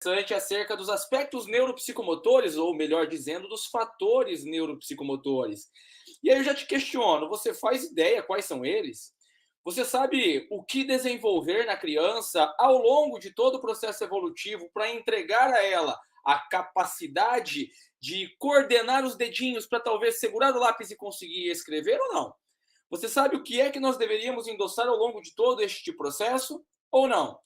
interessante acerca dos aspectos neuropsicomotores, ou melhor dizendo, dos fatores neuropsicomotores. E aí eu já te questiono, você faz ideia quais são eles? Você sabe o que desenvolver na criança ao longo de todo o processo evolutivo para entregar a ela a capacidade de coordenar os dedinhos para talvez segurar o lápis e conseguir escrever ou não? Você sabe o que é que nós deveríamos endossar ao longo de todo este processo ou não?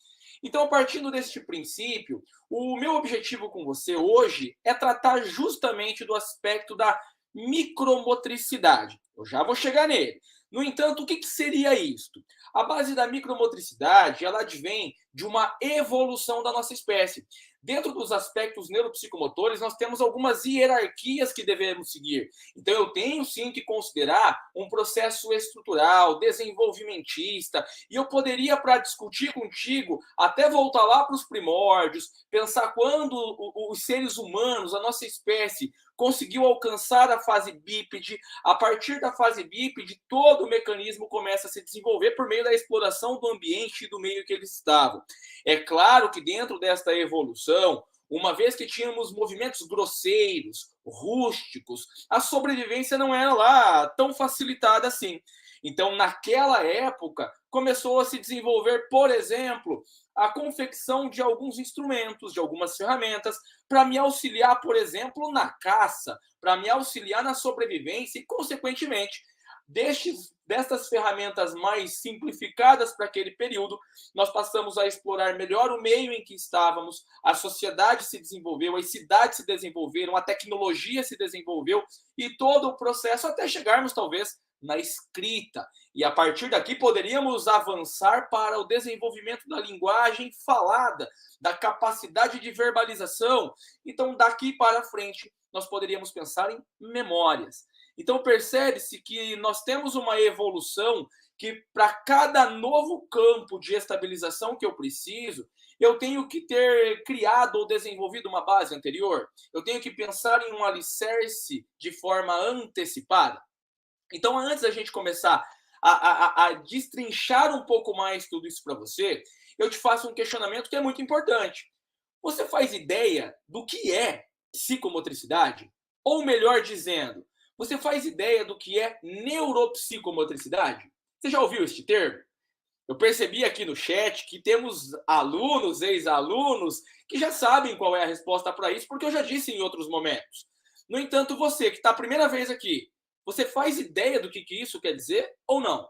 Então, partindo deste princípio, o meu objetivo com você hoje é tratar justamente do aspecto da micromotricidade. Eu já vou chegar nele. No entanto, o que seria isto? A base da micromotricidade, ela advém de uma evolução da nossa espécie. Dentro dos aspectos neuropsicomotores, nós temos algumas hierarquias que devemos seguir. Então, eu tenho sim que considerar um processo estrutural, desenvolvimentista, e eu poderia, para discutir contigo, até voltar lá para os primórdios, pensar quando os seres humanos, a nossa espécie, conseguiu alcançar a fase bípede. A partir da fase bípede, todo o mecanismo começa a se desenvolver por meio da exploração do ambiente e do meio que eles estavam. É claro que dentro desta evolução, uma vez que tínhamos movimentos grosseiros, rústicos, a sobrevivência não era lá tão facilitada assim. Então, naquela época, começou a se desenvolver, por exemplo, a confecção de alguns instrumentos, de algumas ferramentas, para me auxiliar, por exemplo, na caça, para me auxiliar na sobrevivência e, consequentemente, destas ferramentas mais simplificadas para aquele período, nós passamos a explorar melhor o meio em que estávamos, a sociedade se desenvolveu, as cidades se desenvolveram, a tecnologia se desenvolveu e todo o processo até chegarmos, talvez, na escrita. E a partir daqui poderíamos avançar para o desenvolvimento da linguagem falada, da capacidade de verbalização. Então, daqui para frente, nós poderíamos pensar em memórias. Então, percebe-se que nós temos uma evolução que, para cada novo campo de estabilização que eu preciso, eu tenho que ter criado ou desenvolvido uma base anterior. Eu tenho que pensar em um alicerce de forma antecipada. Então, antes da gente começar a destrinchar um pouco mais tudo isso para você, eu te faço um questionamento que é muito importante. Você faz ideia do que é psicomotricidade? Ou melhor dizendo, você faz ideia do que é neuropsicomotricidade? Você já ouviu este termo? Eu percebi aqui no chat que temos alunos, ex-alunos, que já sabem qual é a resposta para isso, porque eu já disse em outros momentos. No entanto, você que está a primeira vez aqui, você faz ideia do que isso quer dizer ou não?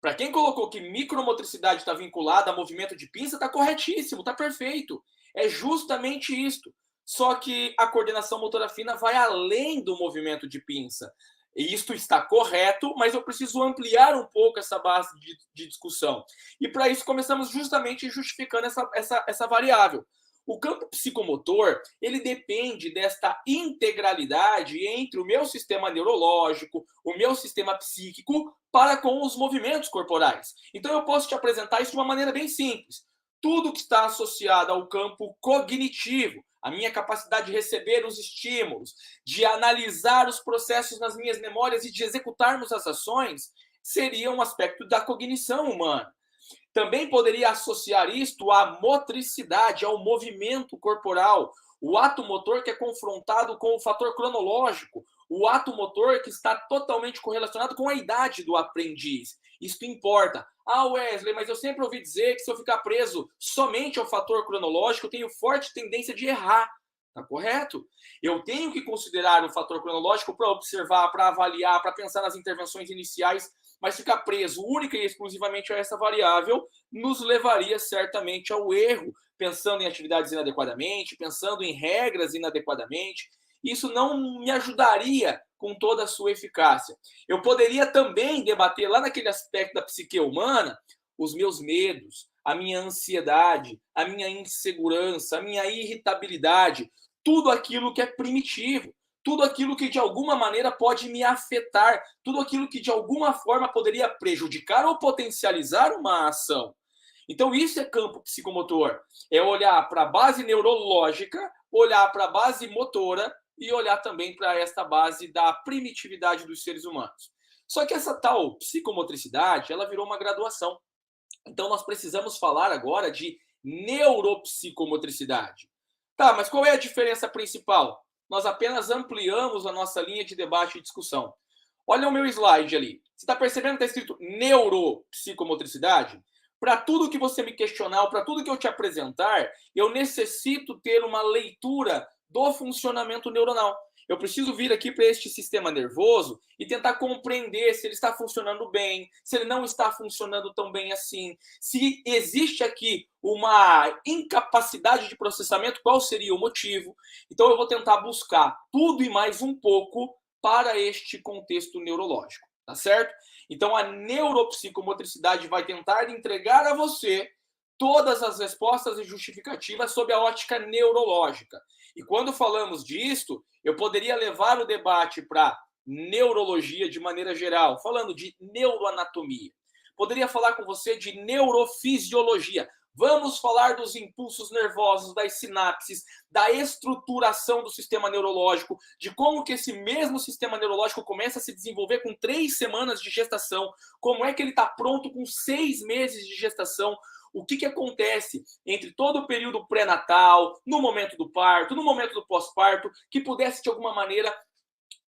Para quem colocou que micromotricidade está vinculada a movimento de pinça, está corretíssimo, está perfeito. É justamente isto. Só que a coordenação motora fina vai além do movimento de pinça. E isto está correto, mas eu preciso ampliar um pouco essa base de discussão. E para isso começamos justamente justificando essa variável. O campo psicomotor, ele depende desta integralidade entre o meu sistema neurológico, o meu sistema psíquico, para com os movimentos corporais. Então eu posso te apresentar isso de uma maneira bem simples. Tudo que está associado ao campo cognitivo, a minha capacidade de receber os estímulos, de analisar os processos nas minhas memórias e de executarmos as ações, seria um aspecto da cognição humana. Também poderia associar isto à motricidade, ao movimento corporal, o ato motor que é confrontado com o fator cronológico, o ato motor que está totalmente correlacionado com a idade do aprendiz. Isto importa. Ah, Wesley, mas eu sempre ouvi dizer que se eu ficar preso somente ao fator cronológico, eu tenho forte tendência de errar. Tá correto? Eu tenho que considerar o fator cronológico para observar, para avaliar, para pensar nas intervenções iniciais, mas ficar preso única e exclusivamente a essa variável nos levaria certamente ao erro, pensando em atividades inadequadamente, pensando em regras inadequadamente. Isso não me ajudaria com toda a sua eficácia. Eu poderia também debater lá naquele aspecto da psique humana os meus medos, a minha ansiedade, a minha insegurança, a minha irritabilidade, tudo aquilo que é primitivo, tudo aquilo que de alguma maneira pode me afetar, tudo aquilo que de alguma forma poderia prejudicar ou potencializar uma ação. Então, isso é campo psicomotor. É olhar para a base neurológica, olhar para a base motora e olhar também para esta base da primitividade dos seres humanos. Só que essa tal psicomotricidade, ela virou uma graduação. Então, nós precisamos falar agora de neuropsicomotricidade. Tá, mas qual é a diferença principal? Nós apenas ampliamos a nossa linha de debate e discussão. Olha o meu slide ali. Você está percebendo que está escrito neuropsicomotricidade? Para tudo que você me questionar, para tudo que eu te apresentar, eu necessito ter uma leitura do funcionamento neuronal. Eu preciso vir aqui para este sistema nervoso e tentar compreender se ele está funcionando bem, se ele não está funcionando tão bem assim, se existe aqui uma incapacidade de processamento, qual seria o motivo. Então eu vou tentar buscar tudo e mais um pouco para este contexto neurológico, tá certo? Então a neuropsicomotricidade vai tentar entregar a você todas as respostas e justificativas sob a ótica neurológica. E quando falamos disto, eu poderia levar o debate para neurologia de maneira geral, falando de neuroanatomia. Poderia falar com você de neurofisiologia. Vamos falar dos impulsos nervosos, das sinapses, da estruturação do sistema neurológico, de como que esse mesmo sistema neurológico começa a se desenvolver com 3 semanas de gestação, como é que ele está pronto com 6 meses de gestação, o que acontece entre todo o período pré-natal, no momento do parto, no momento do pós-parto, que pudesse, de alguma maneira,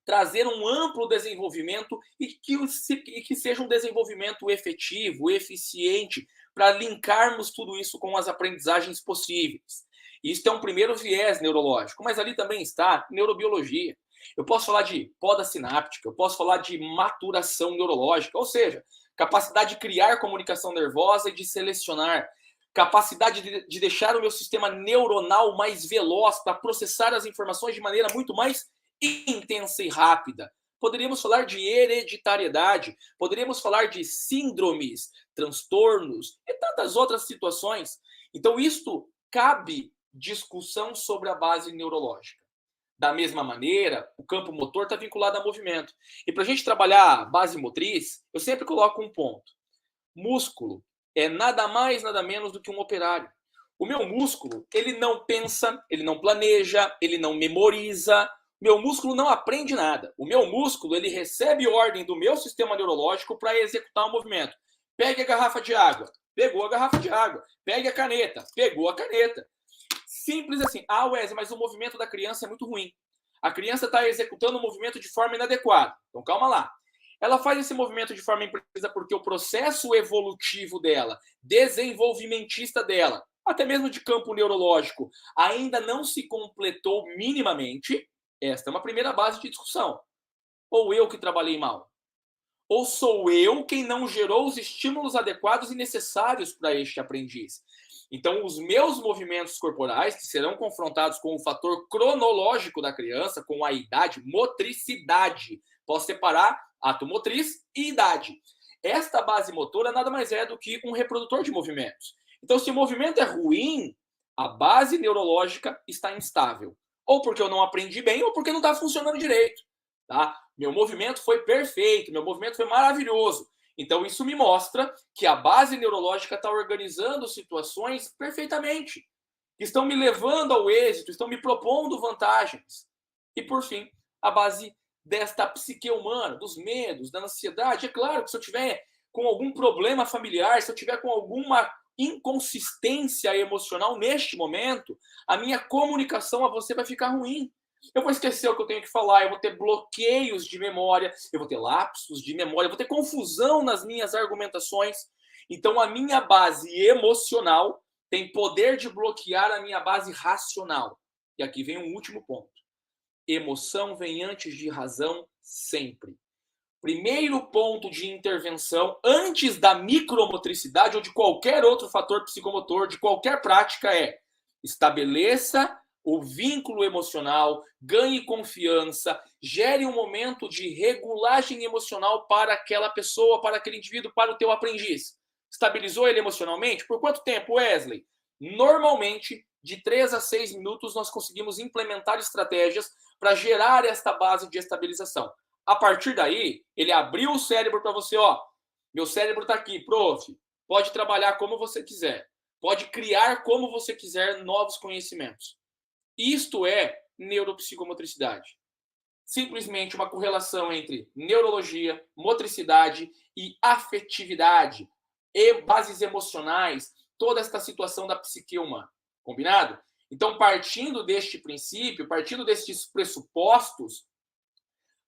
trazer um amplo desenvolvimento e que seja um desenvolvimento efetivo, eficiente, para linkarmos tudo isso com as aprendizagens possíveis. Isso é um primeiro viés neurológico, mas ali também está neurobiologia. Eu posso falar de poda sináptica, eu posso falar de maturação neurológica, ou seja, capacidade de criar comunicação nervosa e de selecionar, capacidade de deixar o meu sistema neuronal mais veloz para processar as informações de maneira muito mais intensa e rápida. Poderíamos falar de hereditariedade, poderíamos falar de síndromes, transtornos e tantas outras situações. Então, isto cabe discussão sobre a base neurológica. Da mesma maneira, o campo motor está vinculado a movimento. E para a gente trabalhar a base motriz, eu sempre coloco um ponto. Músculo é nada mais, nada menos do que um operário. O meu músculo, ele não pensa, ele não planeja, ele não memoriza. Meu músculo não aprende nada. O meu músculo, ele recebe ordem do meu sistema neurológico para executar o movimento. Pegue a garrafa de água. Pegou a garrafa de água. Pegue a caneta. Pegou a caneta. Simples assim. Ah, Wesley, mas o movimento da criança é muito ruim. A criança está executando o movimento de forma inadequada. Então, calma lá. Ela faz esse movimento de forma imprecisa porque o processo evolutivo dela, desenvolvimentista dela, até mesmo de campo neurológico, ainda não se completou minimamente. Esta é uma primeira base de discussão. Ou eu que trabalhei mal? Ou sou eu quem não gerou os estímulos adequados e necessários para este aprendiz? Então, os meus movimentos corporais, que serão confrontados com o fator cronológico da criança, com a idade, motricidade. Posso separar ato motriz e idade. Esta base motora nada mais é do que um reprodutor de movimentos. Então, se o movimento é ruim, a base neurológica está instável. Ou porque eu não aprendi bem, ou porque não está funcionando direito. Tá? Meu movimento foi perfeito, meu movimento foi maravilhoso. Então, isso me mostra que a base neurológica está organizando situações perfeitamente, que estão me levando ao êxito, estão me propondo vantagens. E, por fim, a base desta psique humana, dos medos, da ansiedade. É claro que se eu tiver com algum problema familiar, se eu tiver com alguma inconsistência emocional neste momento, a minha comunicação a você vai ficar ruim. Eu vou esquecer o que eu tenho que falar, eu vou ter bloqueios de memória, eu vou ter lapsos de memória, eu vou ter confusão nas minhas argumentações. Então, a minha base emocional tem poder de bloquear a minha base racional. E aqui vem um último ponto. Emoção vem antes de razão sempre. Primeiro ponto de intervenção, antes da micromotricidade ou de qualquer outro fator psicomotor, de qualquer prática, é estabeleça o vínculo emocional, ganhe confiança, gere um momento de regulagem emocional para aquela pessoa, para aquele indivíduo, para o teu aprendiz. Estabilizou ele emocionalmente? Por quanto tempo, Wesley? Normalmente, de 3 a 6 minutos, nós conseguimos implementar estratégias para gerar esta base de estabilização. A partir daí, ele abriu o cérebro para você, ó, meu cérebro está aqui, prof, pode trabalhar como você quiser, pode criar como você quiser novos conhecimentos. Isto é neuropsicomotricidade. Simplesmente uma correlação entre neurologia, motricidade e afetividade, e bases emocionais, toda esta situação da psique humana. Combinado? Então, partindo deste princípio, partindo destes pressupostos,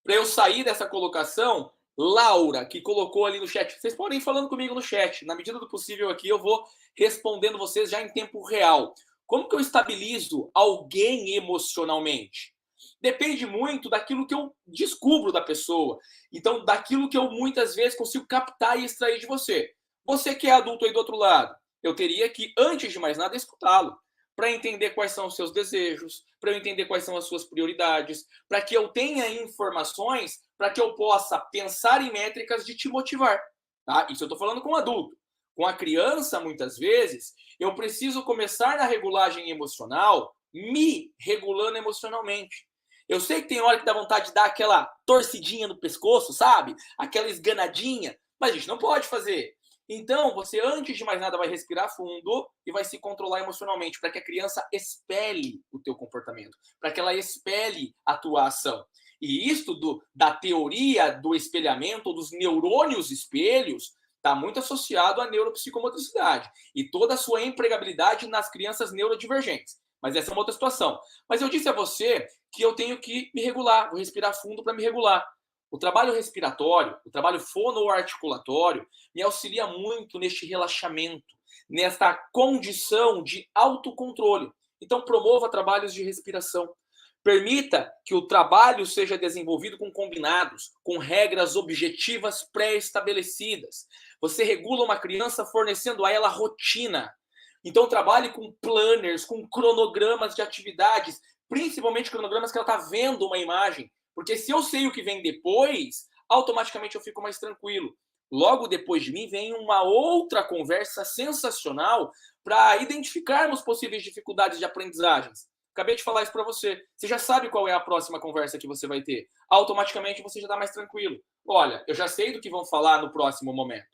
para eu sair dessa colocação, Laura, que colocou ali no chat, vocês podem ir falando comigo no chat, na medida do possível aqui eu vou respondendo vocês já em tempo real. Como que eu estabilizo alguém emocionalmente? Depende muito daquilo que eu descubro da pessoa. Então, daquilo que eu muitas vezes consigo captar e extrair de você. Você que é adulto aí do outro lado, eu teria que, antes de mais nada, escutá-lo. Para entender quais são os seus desejos, para eu entender quais são as suas prioridades, para que eu tenha informações, para que eu possa pensar em métricas de te motivar. Tá? Isso eu estou falando com um adulto. Com a criança, muitas vezes, eu preciso começar na regulagem emocional, me regulando emocionalmente. Eu sei que tem hora que dá vontade de dar aquela torcidinha no pescoço, sabe? Aquela esganadinha, mas a gente não pode fazer. Então, você, antes de mais nada, vai respirar fundo e vai se controlar emocionalmente, para que a criança espelhe o teu comportamento, para que ela espelhe a tua ação. E isto da teoria do espelhamento, dos neurônios espelhos, está muito associado à neuropsicomotricidade e toda a sua empregabilidade nas crianças neurodivergentes. Mas essa é uma outra situação. Mas eu disse a você que eu tenho que me regular, vou respirar fundo para me regular. O trabalho respiratório, o trabalho fonoarticulatório, me auxilia muito neste relaxamento, nesta condição de autocontrole. Então, promova trabalhos de respiração. Permita que o trabalho seja desenvolvido com combinados, com regras objetivas pré-estabelecidas. Você regula uma criança fornecendo a ela rotina. Então, trabalhe com planners, com cronogramas de atividades, principalmente cronogramas que ela está vendo uma imagem. Porque se eu sei o que vem depois, automaticamente eu fico mais tranquilo. Logo depois de mim vem uma outra conversa sensacional para identificarmos possíveis dificuldades de aprendizagens. Acabei de falar isso para você. Você já sabe qual é a próxima conversa que você vai ter. Automaticamente você já está mais tranquilo. Olha, eu já sei do que vão falar no próximo momento.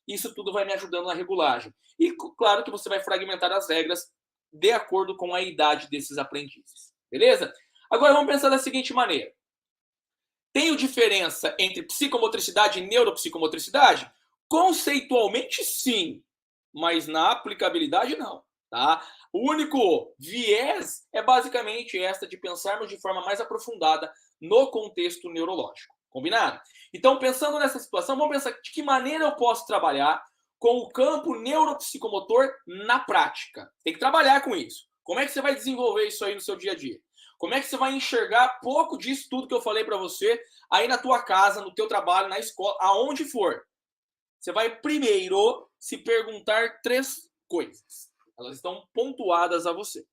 Isso tudo vai me ajudando na regulagem. E claro que você vai fragmentar as regras de acordo com a idade desses aprendizes. Beleza? Agora vamos pensar da seguinte maneira. Tenho diferença entre psicomotricidade e neuropsicomotricidade? Conceitualmente, sim, mas na aplicabilidade, não. Tá? O único viés é basicamente esta de pensarmos de forma mais aprofundada no contexto neurológico. Combinado? Então, pensando nessa situação, vamos pensar de que maneira eu posso trabalhar com o campo neuropsicomotor na prática. Tem que trabalhar com isso. Como é que você vai desenvolver isso aí no seu dia a dia? Como é que você vai enxergar pouco disso tudo que eu falei para você aí na tua casa, no teu trabalho, na escola, aonde for? Você vai primeiro se perguntar 3 coisas. Elas estão pontuadas a você.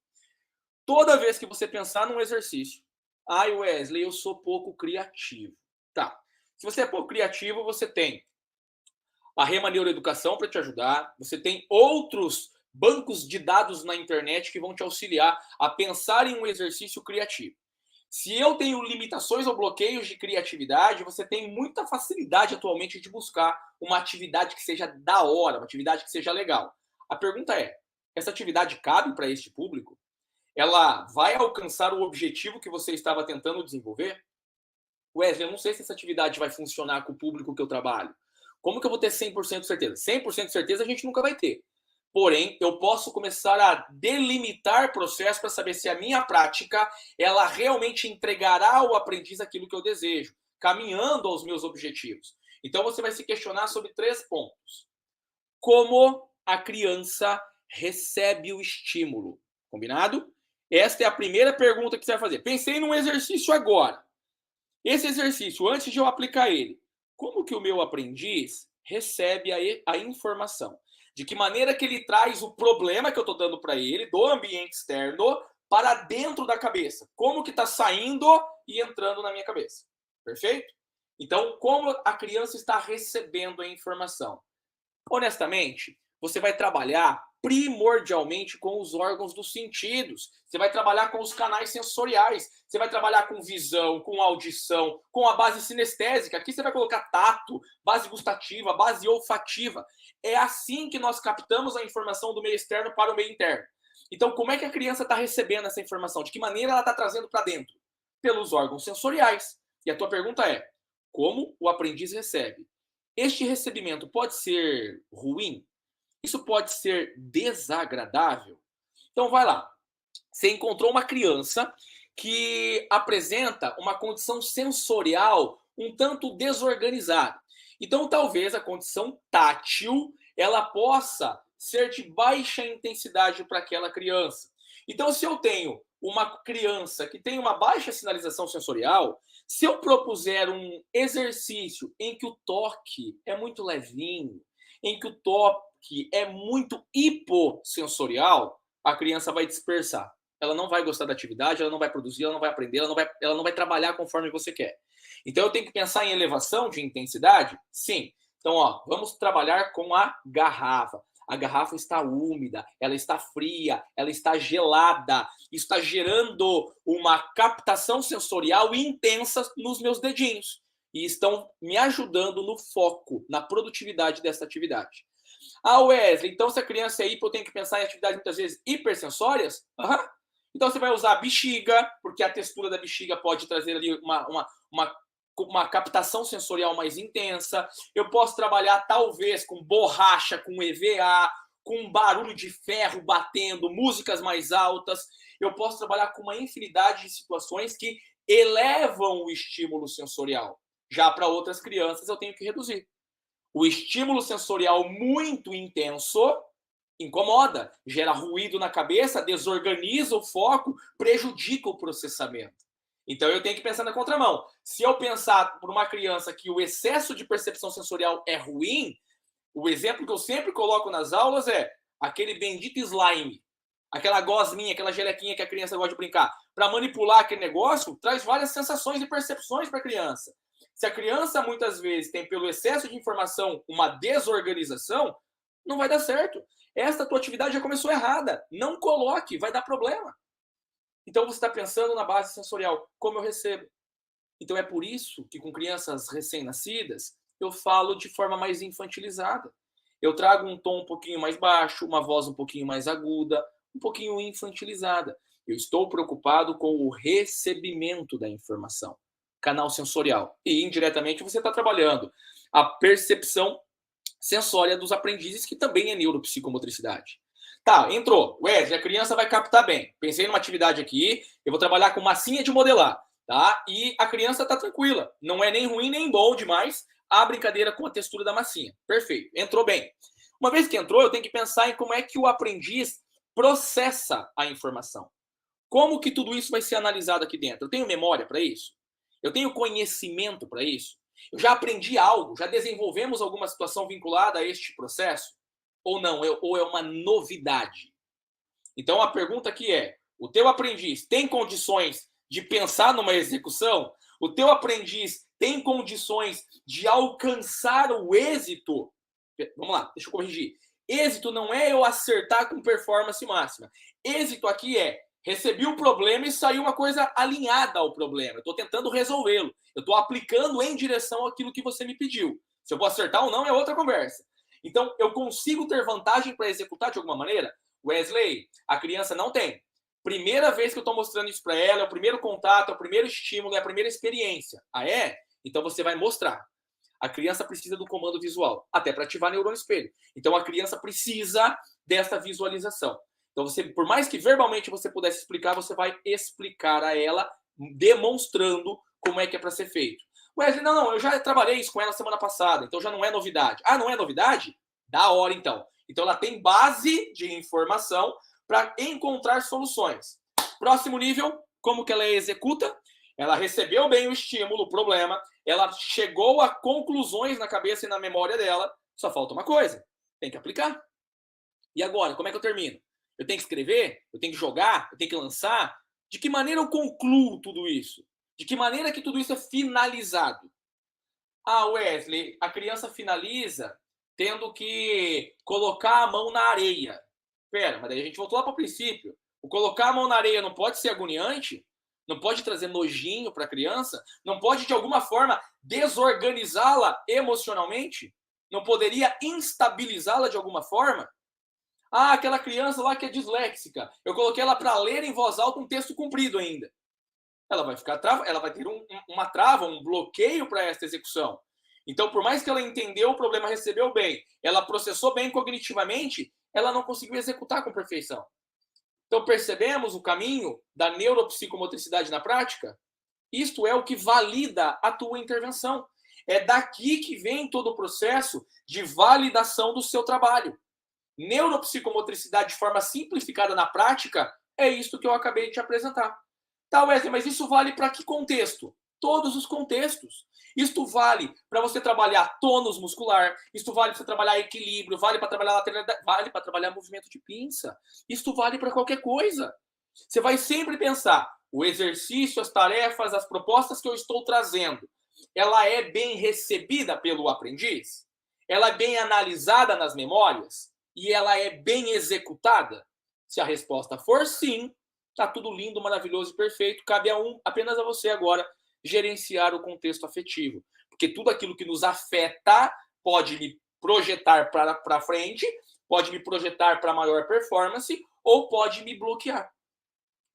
Toda vez que você pensar num exercício, ai Wesley, eu sou pouco criativo. Tá. Se você é pouco criativo, você tem a Rema Neuroeducação para te ajudar, você tem outros bancos de dados na internet que vão te auxiliar a pensar em um exercício criativo. Se eu tenho limitações ou bloqueios de criatividade, você tem muita facilidade atualmente de buscar uma atividade que seja da hora, uma atividade que seja legal. A pergunta é, essa atividade cabe para este público? Ela vai alcançar o objetivo que você estava tentando desenvolver? Wesley, eu não sei se essa atividade vai funcionar com o público que eu trabalho. Como que eu vou ter 100% de certeza? 100% de certeza a gente nunca vai ter. Porém, eu posso começar a delimitar processos para saber se a minha prática ela realmente entregará ao aprendiz aquilo que eu desejo, caminhando aos meus objetivos. Então, você vai se questionar sobre 3 pontos. Como a criança recebe o estímulo? Combinado? Esta é a primeira pergunta que você vai fazer. Pensei num exercício agora. Esse exercício, antes de eu aplicar ele, como que o meu aprendiz recebe a informação? De que maneira que ele traz o problema que eu estou dando para ele, do ambiente externo, para dentro da cabeça? Como que está saindo e entrando na minha cabeça? Perfeito? Então, como a criança está recebendo a informação? Honestamente, você vai trabalhar primordialmente com os órgãos dos sentidos. Você vai trabalhar com os canais sensoriais. Você vai trabalhar com visão, com audição, com a base sinestésica. Aqui você vai colocar tato, base gustativa, base olfativa. É assim que nós captamos a informação do meio externo para o meio interno. Então, como é que a criança está recebendo essa informação? De que maneira ela está trazendo para dentro? Pelos órgãos sensoriais. E a tua pergunta é, como o aprendiz recebe? Este recebimento pode ser ruim? Isso pode ser desagradável? Então vai lá. Você encontrou uma criança que apresenta uma condição sensorial um tanto desorganizada. Então, talvez a condição tátil ela possa ser de baixa intensidade para aquela criança. Então, se eu tenho uma criança que tem uma baixa sinalização sensorial, se eu propuser um exercício em que o toque é muito levinho, em que o toque é muito hipossensorial, a criança vai dispersar. Ela não vai gostar da atividade, ela não vai produzir, ela não vai aprender, ela não vai trabalhar conforme você quer. Então eu tenho que pensar em elevação de intensidade? Sim. Então, ó, vamos trabalhar com a garrafa. A garrafa está úmida, ela está fria, ela está gelada. Isso está gerando uma captação sensorial intensa nos meus dedinhos. E estão me ajudando no foco, na produtividade dessa atividade. Ah, Wesley, então se a criança é hipo, eu tenho que pensar em atividades muitas vezes hipersensórias? Aham. Então você vai usar a bexiga, porque a textura da bexiga pode trazer ali uma captação sensorial mais intensa. Eu posso trabalhar talvez com borracha, com EVA, com barulho de ferro batendo, músicas mais altas. Eu posso trabalhar com uma infinidade de situações que elevam o estímulo sensorial. Já para outras crianças eu tenho que reduzir. O estímulo sensorial muito intenso incomoda, gera ruído na cabeça, desorganiza o foco, prejudica o processamento. Então eu tenho que pensar na contramão. Se eu pensar por uma criança que o excesso de percepção sensorial é ruim, o exemplo que eu sempre coloco nas aulas é aquele bendito slime, aquela gosminha, aquela gelequinha que a criança gosta de brincar. Para manipular aquele negócio, traz várias sensações e percepções para a criança. Se a criança muitas vezes tem pelo excesso de informação uma desorganização, não vai dar certo. Esta tua atividade já começou errada. Não coloque, vai dar problema. Então você está pensando na base sensorial, como eu recebo. Então é por isso que com crianças recém-nascidas eu falo de forma mais infantilizada. Eu trago um tom um pouquinho mais baixo, uma voz um pouquinho mais aguda, um pouquinho infantilizada. Eu estou preocupado com o recebimento da informação, canal sensorial. E indiretamente você está trabalhando a percepção sensória dos aprendizes, que também é neuropsicomotricidade. Tá, entrou. Wesley, a criança vai captar bem. Pensei numa atividade aqui, eu vou trabalhar com massinha de modelar, tá? E a criança tá tranquila. Não é nem ruim nem bom demais a brincadeira com a textura da massinha. Perfeito, entrou bem. Uma vez que entrou, eu tenho que pensar em como é que o aprendiz processa a informação. Como que tudo isso vai ser analisado aqui dentro? Eu tenho memória para isso? Eu tenho conhecimento para isso? Eu já aprendi algo? Já desenvolvemos alguma situação vinculada a este processo? Ou não? Ou é uma novidade? Então a pergunta aqui é: o teu aprendiz tem condições de pensar numa execução? O teu aprendiz tem condições de alcançar o êxito? Vamos lá, deixa eu corrigir. Êxito não é eu acertar com performance máxima. Êxito aqui é recebi o problema e saiu uma coisa alinhada ao problema. Eu estou tentando resolvê-lo. Eu estou aplicando em direção àquilo que você me pediu. Se eu vou acertar ou não é outra conversa. Então, eu consigo ter vantagem para executar de alguma maneira? Wesley, a criança não tem. Primeira vez que eu estou mostrando isso para ela, é o primeiro contato, é o primeiro estímulo, é a primeira experiência. Ah, é? Então você vai mostrar. A criança precisa do comando visual, até para ativar neurônio espelho. Então a criança precisa dessa visualização. Então, você, por mais que verbalmente você pudesse explicar, você vai explicar a ela, demonstrando como é que é para ser feito. Wesley, não, eu já trabalhei isso com ela semana passada, então já não é novidade. Ah, não é novidade? Da hora, então. Então, ela tem base de informação para encontrar soluções. Próximo nível, como que ela executa? Ela recebeu bem o estímulo, o problema, ela chegou a conclusões na cabeça e na memória dela, só falta uma coisa, tem que aplicar. E agora, como é que eu termino? Eu tenho que escrever? Eu tenho que jogar? Eu tenho que lançar? De que maneira eu concluo tudo isso? De que maneira que tudo isso é finalizado? Ah, Wesley, a criança finaliza tendo que colocar a mão na areia. Pera, mas daí a gente voltou lá para o princípio. O colocar a mão na areia não pode ser agoniante? Não pode trazer nojinho para a criança? Não pode, de alguma forma, desorganizá-la emocionalmente? Não poderia instabilizá-la de alguma forma? Ah, aquela criança lá que é disléxica. Eu coloquei ela para ler em voz alta um texto comprido ainda. Ela vai ficar ela vai ter uma trava, um bloqueio para esta execução. Então, por mais que ela entendeu o problema, recebeu bem, ela processou bem cognitivamente, ela não conseguiu executar com perfeição. Então, percebemos o caminho da neuropsicomotricidade na prática? Isto é o que valida a tua intervenção. É daqui que vem todo o processo de validação do seu trabalho. Neuropsicomotricidade de forma simplificada na prática é isto que eu acabei de te apresentar. Tá, Wesley, mas isso vale para que contexto? Todos os contextos. Isto vale para você trabalhar tônus muscular, isto vale para você trabalhar equilíbrio, vale para trabalhar lateralidade, vale para trabalhar movimento de pinça. Isto vale para qualquer coisa. Você vai sempre pensar, o exercício, as tarefas, as propostas que eu estou trazendo, ela é bem recebida pelo aprendiz? Ela é bem analisada nas memórias? E ela é bem executada? Se a resposta for sim, tá tudo lindo, maravilhoso e perfeito. Cabe apenas a você agora gerenciar o contexto afetivo. Porque tudo aquilo que nos afeta pode me projetar para frente, pode me projetar para maior performance ou pode me bloquear.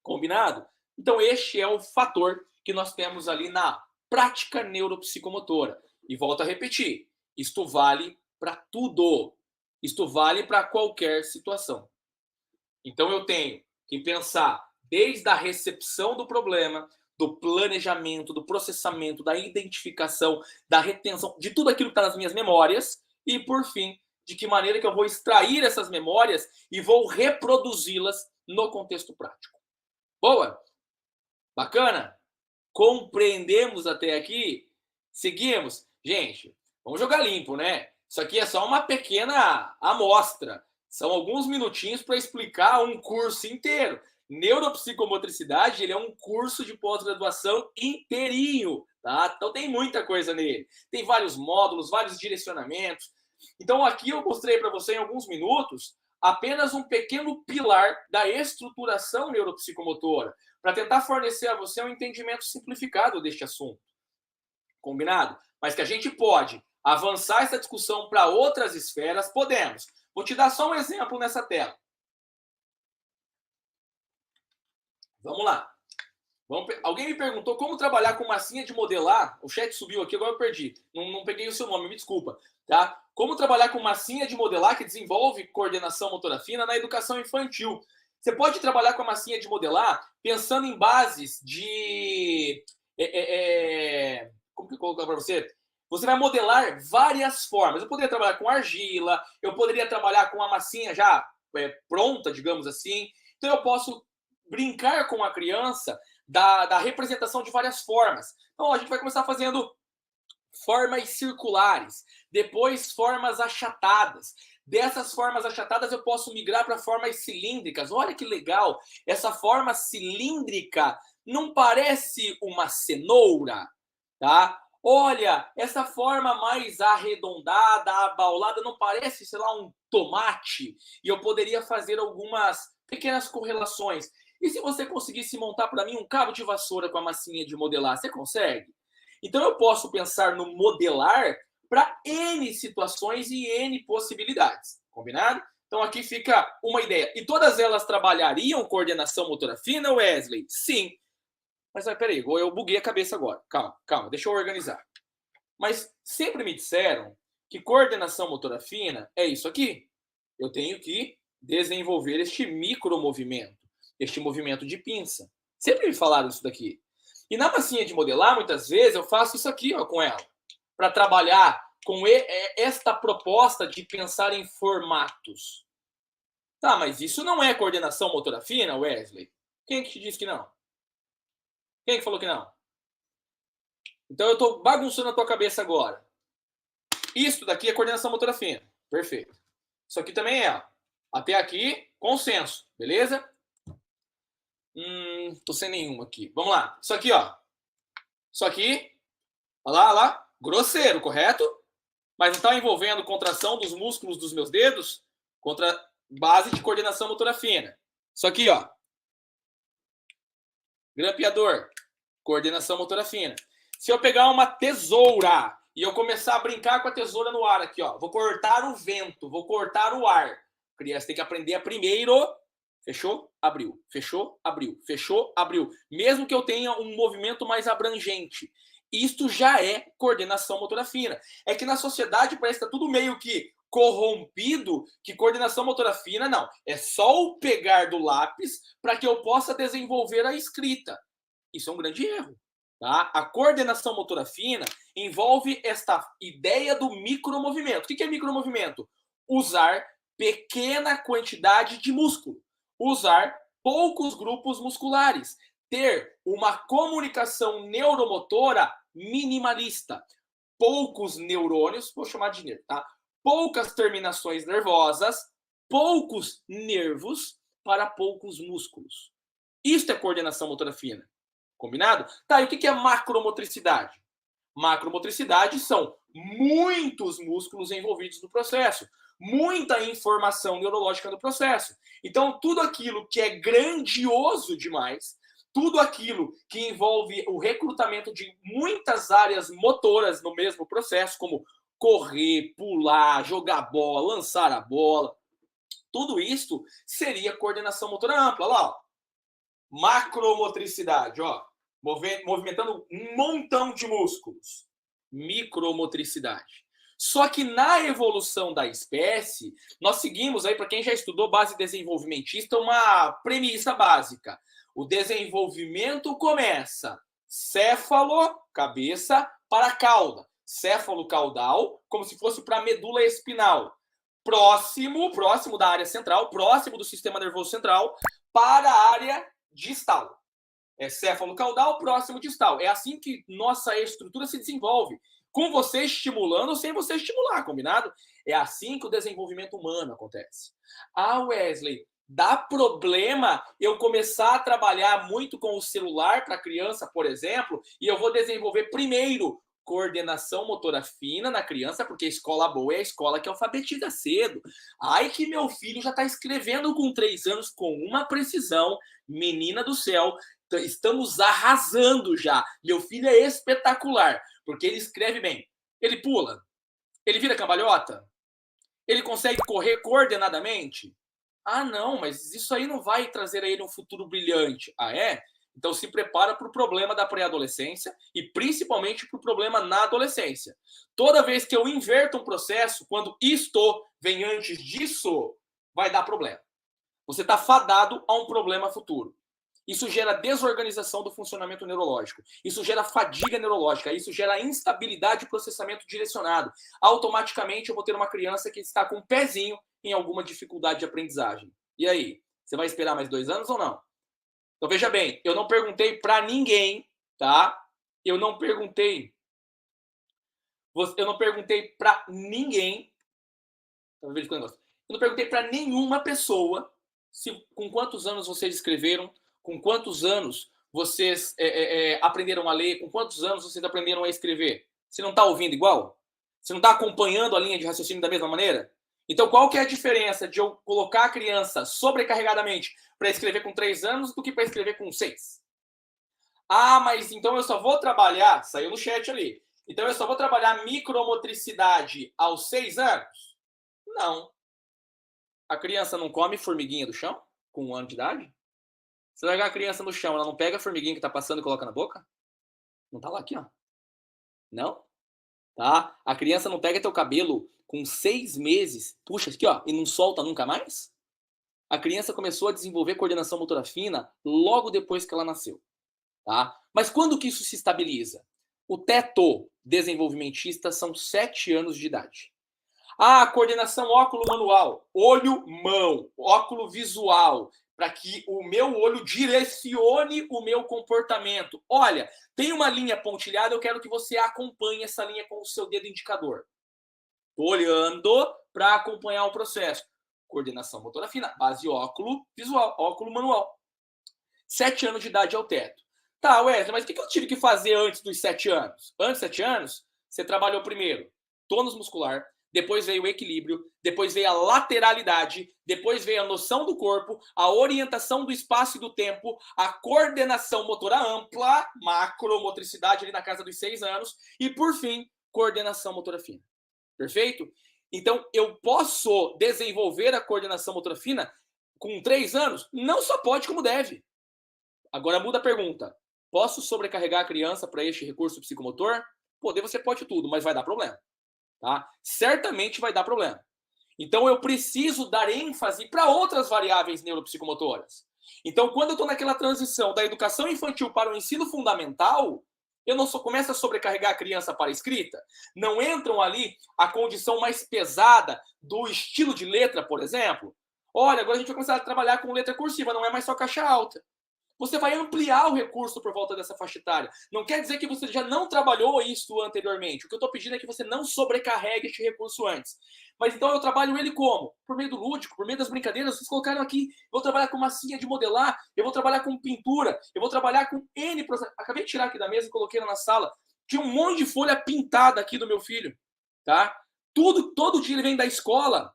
Combinado? Então, este é o fator que nós temos ali na prática neuropsicomotora. E volto a repetir, isto vale para tudo. Isto vale para qualquer situação. Então, eu tenho que pensar desde a recepção do problema, do planejamento, do processamento, da identificação, da retenção, de tudo aquilo que está nas minhas memórias e, por fim, de que maneira que eu vou extrair essas memórias e vou reproduzi-las no contexto prático. Boa? Bacana? Compreendemos até aqui? Seguimos? Gente, vamos jogar limpo, né? Isso aqui é só uma pequena amostra. São alguns minutinhos para explicar um curso inteiro. Neuropsicomotricidade, ele é um curso de pós-graduação inteirinho, tá? Então tem muita coisa nele. Tem vários módulos, vários direcionamentos. Então aqui eu mostrei para você em alguns minutos apenas um pequeno pilar da estruturação neuropsicomotora, para tentar fornecer a você um entendimento simplificado deste assunto. Combinado? Mas que a gente pode avançar essa discussão para outras esferas, podemos. Vou te dar só um exemplo nessa tela. Vamos lá. Alguém me perguntou como trabalhar com massinha de modelar. O chat subiu aqui, agora eu perdi. Não peguei o seu nome, me desculpa. Tá? Como trabalhar com massinha de modelar que desenvolve coordenação motora fina na educação infantil. Você pode trabalhar com a massinha de modelar pensando em bases de... como que eu coloco para você? Você vai modelar várias formas. Eu poderia trabalhar com argila, eu poderia trabalhar com a massinha já pronta, digamos assim. Então eu posso brincar com a criança da representação de várias formas. Então a gente vai começar fazendo formas circulares, depois formas achatadas. Dessas formas achatadas eu posso migrar para formas cilíndricas. Olha que legal! Essa forma cilíndrica não parece uma cenoura, tá? Olha, essa forma mais arredondada, abaulada, não parece, sei lá, um tomate? E eu poderia fazer algumas pequenas correlações. E se você conseguisse montar para mim um cabo de vassoura com a massinha de modelar, você consegue? Então eu posso pensar no modelar para N situações e N possibilidades. Combinado? Então aqui fica uma ideia. E todas elas trabalhariam coordenação motora fina, Wesley? Sim. Mas peraí, eu buguei a cabeça agora. Calma, deixa eu organizar. Mas sempre me disseram que coordenação motora fina é isso aqui. Eu tenho que desenvolver este micromovimento, este movimento de pinça. Sempre me falaram isso daqui. E na massinha de modelar, muitas vezes, eu faço isso aqui ó, com ela, para trabalhar com esta proposta de pensar em formatos. Tá, mas isso não é coordenação motora fina, Wesley? Quem que te disse que não? Quem que falou que não? Então eu estou bagunçando a tua cabeça agora. Isso daqui é coordenação motora fina. Perfeito. Isso aqui também é. Ó. Até aqui, consenso. Beleza? Tô sem nenhuma aqui. Vamos lá. Isso aqui, ó. Isso aqui. Olha lá. Grosseiro, correto? Mas não está envolvendo contração dos músculos dos meus dedos contra base de coordenação motora fina. Isso aqui, ó. Grampeador. Coordenação motora fina. Se eu pegar uma tesoura e eu começar a brincar com a tesoura no ar aqui, ó. Vou cortar o vento, vou cortar o ar. A criança tem que aprender a primeiro... Fechou, abriu. Fechou, abriu. Fechou, abriu. Mesmo que eu tenha um movimento mais abrangente. Isto já é coordenação motora fina. É que na sociedade parece que tá tudo meio que corrompido que coordenação motora fina, não. É só o pegar do lápis para que eu possa desenvolver a escrita. Isso é um grande erro. Tá? A coordenação motora fina envolve esta ideia do micromovimento. O que é micromovimento? Usar pequena quantidade de músculo. Usar poucos grupos musculares. Ter uma comunicação neuromotora minimalista. Poucos neurônios, vou chamar de nervo, tá? Poucas terminações nervosas, poucos nervos para poucos músculos. Isso é coordenação motora fina. Combinado? Tá, e o que é macromotricidade? Macromotricidade são muitos músculos envolvidos no processo, muita informação neurológica no processo. Então, tudo aquilo que é grandioso demais, tudo aquilo que envolve o recrutamento de muitas áreas motoras no mesmo processo, como correr, pular, jogar bola, lançar a bola, tudo isso seria coordenação motora ampla. Lá, ó. Macromotricidade, ó, movimentando um montão de músculos. Micromotricidade. Só que na evolução da espécie, nós seguimos aí, para quem já estudou base desenvolvimentista, uma premissa básica. O desenvolvimento começa céfalo, cabeça, para cauda. Céfalo caudal, como se fosse para a medula espinal. Próximo da área central, próximo do sistema nervoso central, para a área distal. É céfalo caudal, próximo distal. É assim que nossa estrutura se desenvolve. Com você estimulando ou sem você estimular, combinado? É assim que o desenvolvimento humano acontece. Ah, Wesley, dá problema eu começar a trabalhar muito com o celular para criança, por exemplo, e eu vou desenvolver primeiro coordenação motora fina na criança, porque a escola boa é a escola que alfabetiza cedo. Ai, que meu filho já está escrevendo com 3 anos com uma precisão. Menina do céu, estamos arrasando já. Meu filho é espetacular, porque ele escreve bem. Ele pula, ele vira cambalhota, ele consegue correr coordenadamente. Ah, não, mas isso aí não vai trazer a ele um futuro brilhante. Ah, é? Então se prepara para o problema da pré-adolescência e principalmente para o problema na adolescência. Toda vez que eu inverto um processo, quando isto vem antes disso, vai dar problema. Você está fadado a um problema futuro. Isso gera desorganização do funcionamento neurológico. Isso gera fadiga neurológica. Isso gera instabilidade de processamento direcionado. Automaticamente eu vou ter uma criança que está com um pezinho em alguma dificuldade de aprendizagem. E aí? Você vai esperar mais 2 anos ou não? Então veja bem, eu não perguntei para ninguém, tá? Eu não perguntei para ninguém. Eu não perguntei para nenhuma pessoa com quantos anos vocês escreveram, com quantos anos vocês aprenderam a ler, com quantos anos vocês aprenderam a escrever. Você não está ouvindo igual? Você não está acompanhando a linha de raciocínio da mesma maneira? Então, qual que é a diferença de eu colocar a criança sobrecarregadamente para escrever com 3 anos do que para escrever com 6? Ah, mas então eu só vou trabalhar, saiu no chat ali, então eu só vou trabalhar micromotricidade aos 6 anos? Não. A criança não come formiguinha do chão com 1 ano de idade? Você largar a criança no chão, ela não pega a formiguinha que tá passando e coloca na boca? Não tá lá aqui, ó. Não? Tá? A criança não pega teu cabelo com 6 meses, puxa aqui, ó, e não solta nunca mais? A criança começou a desenvolver coordenação motora fina logo depois que ela nasceu. Tá? Mas quando que isso se estabiliza? O teto desenvolvimentista são 7 anos de idade. Ah, coordenação óculo-manual, olho-mão, óculo visual, para que o meu olho direcione o meu comportamento. Olha, tem uma linha pontilhada, eu quero que você acompanhe essa linha com o seu dedo indicador. Estou olhando para acompanhar o processo. Coordenação motora fina, base óculo visual, óculo manual. 7 anos de idade é o teto. Tá, Wesley, mas o que eu tive que fazer antes dos 7 anos? Antes dos 7 anos, você trabalhou primeiro tônus muscular, depois veio o equilíbrio, depois veio a lateralidade, depois veio a noção do corpo, a orientação do espaço e do tempo, a coordenação motora ampla, macromotricidade ali na casa dos 6 anos, e por fim, coordenação motora fina. Perfeito? Então, eu posso desenvolver a coordenação motora fina com 3 anos? Não só pode, como deve. Agora muda a pergunta. Posso sobrecarregar a criança para este recurso psicomotor? Poder você pode tudo, mas vai dar problema. Tá? Certamente vai dar problema. Então, eu preciso dar ênfase para outras variáveis neuropsicomotoras. Então, quando eu estou naquela transição da educação infantil para o ensino fundamental, eu não só começo a sobrecarregar a criança para a escrita, não entram ali a condição mais pesada do estilo de letra, por exemplo. Olha, agora a gente vai começar a trabalhar com letra cursiva, não é mais só caixa alta. Você vai ampliar o recurso por volta dessa faixa etária. Não quer dizer que você já não trabalhou isso anteriormente. O que eu estou pedindo é que você não sobrecarregue este recurso antes. Mas então eu trabalho ele como? Por meio do lúdico, por meio das brincadeiras. Vocês colocaram aqui, eu vou trabalhar com massinha de modelar, eu vou trabalhar com pintura, eu vou trabalhar com N processos. Acabei de tirar aqui da mesa e coloquei na sala. Tinha um monte de folha pintada aqui do meu filho. Tá? Todo dia ele vem da escola,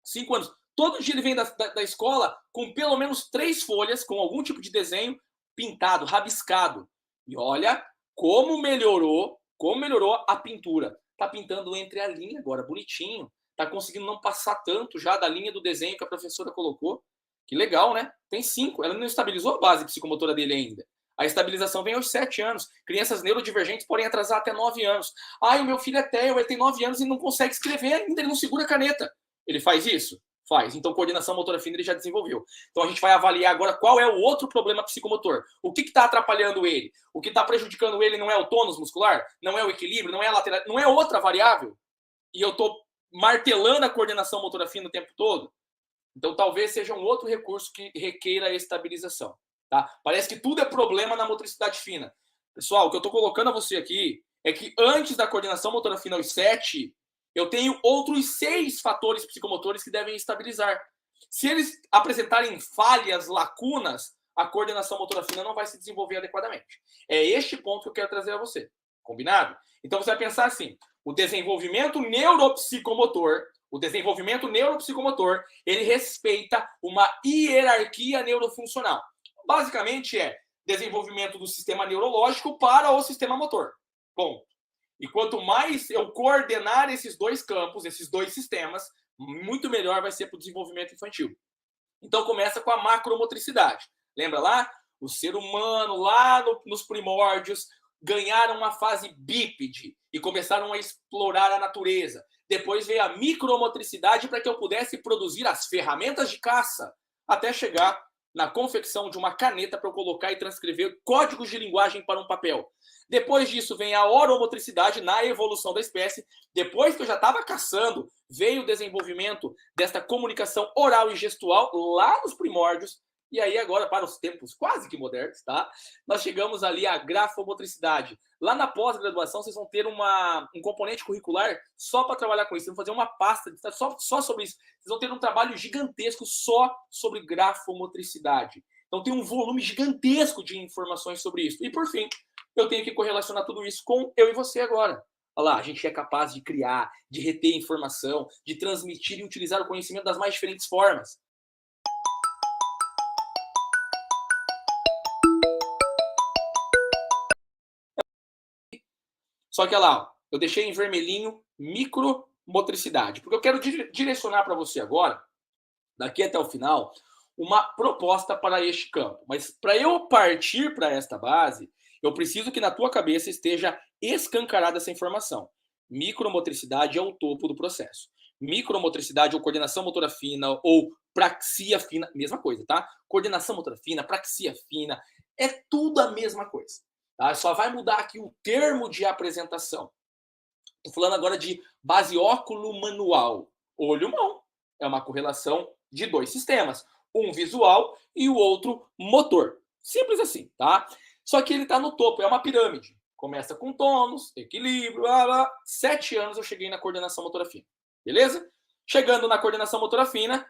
5 anos. Todo dia ele vem da escola com pelo menos 3 folhas, com algum tipo de desenho pintado, rabiscado. E olha como melhorou a pintura. Tá pintando entre a linha agora, bonitinho. Tá conseguindo não passar tanto já da linha do desenho que a professora colocou. Que legal, né? Tem 5. Ela não estabilizou a base psicomotora dele ainda. A estabilização vem aos 7 anos. Crianças neurodivergentes podem atrasar até 9 anos. O meu filho é TEL, ele tem 9 anos e não consegue escrever ainda, ele não segura a caneta. Ele faz isso? Faz. Então, coordenação motora fina ele já desenvolveu. Então, a gente vai avaliar agora qual é o outro problema psicomotor. O que está atrapalhando ele? O que está prejudicando ele não é o tônus muscular? Não é o equilíbrio? Não é a lateral? Não é outra variável? E eu estou martelando a coordenação motora fina o tempo todo? Então, talvez seja um outro recurso que requeira estabilização. Tá? Parece que tudo é problema na motricidade fina. Pessoal, o que eu estou colocando a você aqui é que antes da coordenação motora fina aos 7, eu tenho outros 6 fatores psicomotores que devem estabilizar. Se eles apresentarem falhas, lacunas, a coordenação motora fina não vai se desenvolver adequadamente. É este ponto que eu quero trazer a você. Combinado? Então você vai pensar assim: o desenvolvimento neuropsicomotor, ele respeita uma hierarquia neurofuncional. Basicamente é desenvolvimento do sistema neurológico para o sistema motor. Bom, e quanto mais eu coordenar esses 2 campos, esses 2 sistemas, muito melhor vai ser para o desenvolvimento infantil. Então começa com a macromotricidade. Lembra lá? O ser humano, lá nos primórdios, ganharam uma fase bípede e começaram a explorar a natureza. Depois veio a micromotricidade para que eu pudesse produzir as ferramentas de caça, até chegar na confecção de uma caneta para eu colocar e transcrever códigos de linguagem para um papel. Depois disso vem a oromotricidade na evolução da espécie. Depois que eu já estava caçando, veio o desenvolvimento desta comunicação oral e gestual lá nos primórdios. E aí agora, para os tempos quase que modernos, tá? Nós chegamos ali à grafomotricidade. Lá na pós-graduação, vocês vão ter um componente curricular só para trabalhar com isso. Vocês vão fazer uma pasta só sobre isso. Vocês vão ter um trabalho gigantesco só sobre grafomotricidade. Então tem um volume gigantesco de informações sobre isso. E por fim, eu tenho que correlacionar tudo isso com eu e você agora. Olha lá, a gente é capaz de criar, de reter informação, de transmitir e utilizar o conhecimento das mais diferentes formas. Só que olha lá, eu deixei em vermelhinho micromotricidade, porque eu quero direcionar para você agora, daqui até o final, uma proposta para este campo. Mas para eu partir para esta base, eu preciso que na tua cabeça esteja escancarada essa informação. Micromotricidade é o topo do processo. Micromotricidade ou coordenação motora fina ou praxia fina, mesma coisa, tá? Coordenação motora fina, praxia fina, é tudo a mesma coisa. Tá? Só vai mudar aqui o termo de apresentação. Estou falando agora de base óculo-manual. Olho-mão. É uma correlação de 2 sistemas. Um visual e o outro motor. Simples assim, tá? Só que ele está no topo, é uma pirâmide. Começa com tônus, equilíbrio, 7 anos eu cheguei na coordenação motora fina. Beleza? Chegando na coordenação motora fina,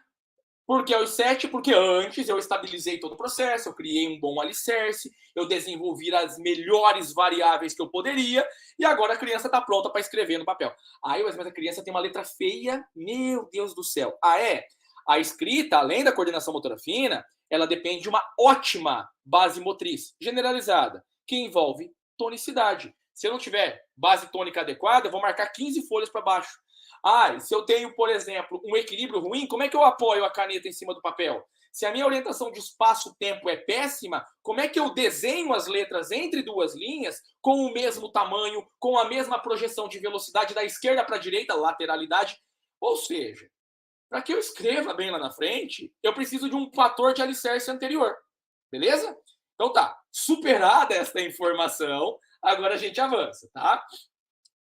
por que aos 7? Porque antes eu estabilizei todo o processo, eu criei um bom alicerce, eu desenvolvi as melhores variáveis que eu poderia, e agora a criança está pronta para escrever no papel. Mas a criança tem uma letra feia, meu Deus do céu. É? A escrita, além da coordenação motora fina, ela depende de uma ótima base motriz generalizada, que envolve tonicidade. Se eu não tiver base tônica adequada, eu vou marcar 15 folhas para baixo. Se eu tenho, por exemplo, um equilíbrio ruim, como é que eu apoio a caneta em cima do papel? Se a minha orientação de espaço-tempo é péssima, como é que eu desenho as letras entre 2 linhas com o mesmo tamanho, com a mesma projeção de velocidade da esquerda para a direita, lateralidade? Ou seja, Para que eu escreva bem lá na frente, eu preciso de um fator de alicerce anterior. Beleza? Então tá, superada esta informação, agora a gente avança, tá?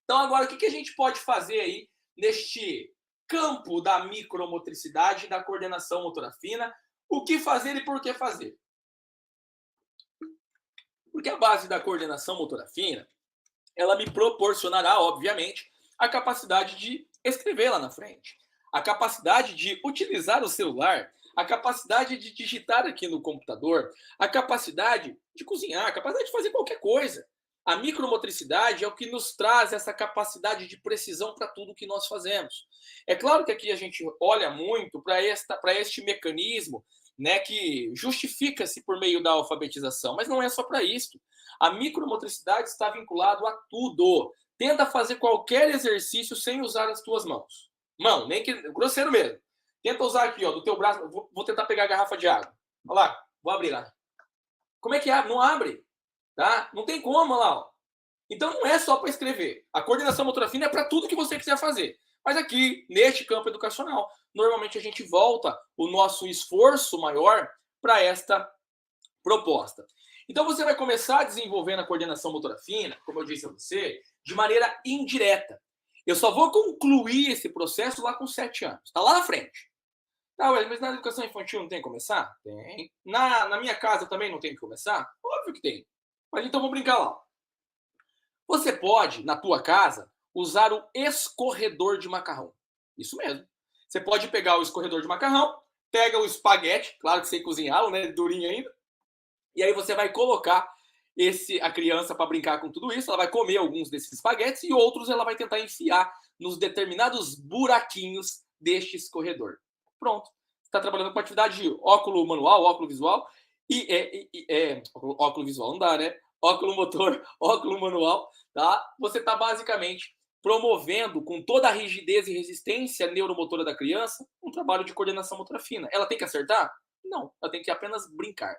Então agora o que a gente pode fazer aí neste campo da micromotricidade e da coordenação motora fina? O que fazer e por que fazer? Porque a base da coordenação motora fina, ela me proporcionará, obviamente, a capacidade de escrever lá na frente, a capacidade de utilizar o celular, a capacidade de digitar aqui no computador, a capacidade de cozinhar, a capacidade de fazer qualquer coisa. A micromotricidade é o que nos traz essa capacidade de precisão para tudo que nós fazemos. É claro que aqui a gente olha muito para este mecanismo, né, que justifica-se por meio da alfabetização, mas não é só para isso. A micromotricidade está vinculado a tudo. Tenta fazer qualquer exercício sem usar as tuas mãos. Mão, nem que grosseiro mesmo. Tenta usar aqui, ó, do teu braço. Vou tentar pegar a garrafa de água. Olha lá, vou abrir lá. Como é que abre? Não abre, tá? Não tem como, olha lá, ó. Então não é só para escrever. A coordenação motora fina é para tudo que você quiser fazer. Mas aqui, neste campo educacional, normalmente a gente volta o nosso esforço maior para esta proposta. Então você vai começar desenvolvendo a coordenação motora fina, como eu disse a você, de maneira indireta. Eu só vou concluir esse processo lá com 7 anos. Está lá na frente. Tá, mas na educação infantil não tem que começar? Tem. Na minha casa também não tem que começar? Óbvio que tem. Mas então vamos brincar lá. Você pode, na tua casa, usar o escorredor de macarrão. Isso mesmo. Você pode pegar o escorredor de macarrão, pega o espaguete, claro que sem cozinhá-lo, né, durinho ainda, e aí você vai colocar a criança para brincar com tudo isso, ela vai comer alguns desses espaguetes e outros ela vai tentar enfiar nos determinados buraquinhos deste escorredor. Pronto. Você está trabalhando com atividade de óculo manual, óculo visual óculo visual não dá, né? Óculo motor, óculo manual, tá? Você está basicamente promovendo com toda a rigidez e resistência neuromotora da criança um trabalho de coordenação motora fina. Ela tem que acertar? Não, ela tem que apenas brincar.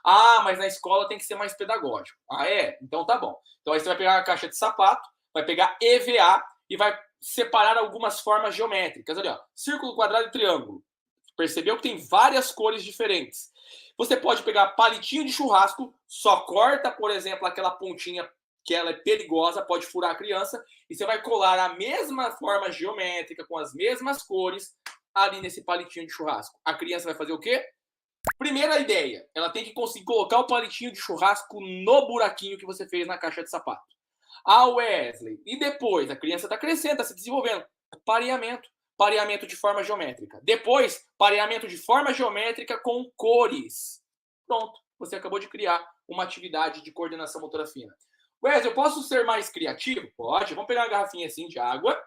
Ah, mas na escola tem que ser mais pedagógico. Ah, é? Então tá bom. Então aí você vai pegar uma caixa de sapato, vai pegar EVA e vai separar algumas formas geométricas. Ali, ó, círculo, quadrado e triângulo. Percebeu que tem várias cores diferentes. Você pode pegar palitinho de churrasco, só corta, por exemplo, aquela pontinha que ela é perigosa, pode furar a criança, e você vai colar a mesma forma geométrica, com as mesmas cores, ali nesse palitinho de churrasco. A criança vai fazer o quê? Primeira ideia, ela tem que conseguir colocar o palitinho de churrasco no buraquinho que você fez na caixa de sapato. Ah, Wesley, e depois? A criança está crescendo, está se desenvolvendo. Pareamento. Pareamento de forma geométrica. Depois, pareamento de forma geométrica com cores. Pronto, você acabou de criar uma atividade de coordenação motora fina. Wesley, eu posso ser mais criativo? Pode. Vamos pegar uma garrafinha assim de água,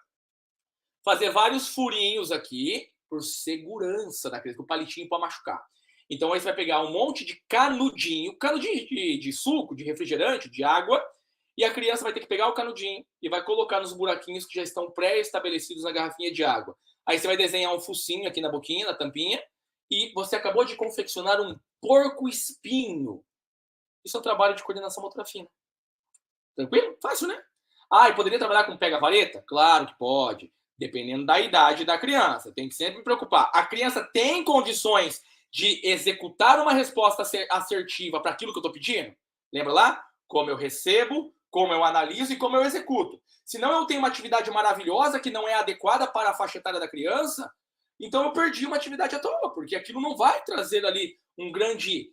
fazer vários furinhos aqui, por segurança da criança, com o palitinho para machucar. Então aí você vai pegar um monte de canudinho de suco, de refrigerante, de água, e a criança vai ter que pegar o canudinho e vai colocar nos buraquinhos que já estão pré-estabelecidos na garrafinha de água. Aí você vai desenhar um focinho aqui na boquinha, na tampinha, e você acabou de confeccionar um porco-espinho. Isso é um trabalho de coordenação motora fina. Tranquilo? Fácil, né? Ah, e poderia trabalhar com pega-vareta? Claro que pode. Dependendo da idade da criança. Tem que sempre me preocupar. A criança tem condições de executar uma resposta assertiva para aquilo que eu estou pedindo? Lembra lá? Como eu recebo, como eu analiso e como eu executo. Senão eu tenho uma atividade maravilhosa que não é adequada para a faixa etária da criança, então eu perdi uma atividade à toa, porque aquilo não vai trazer ali um grande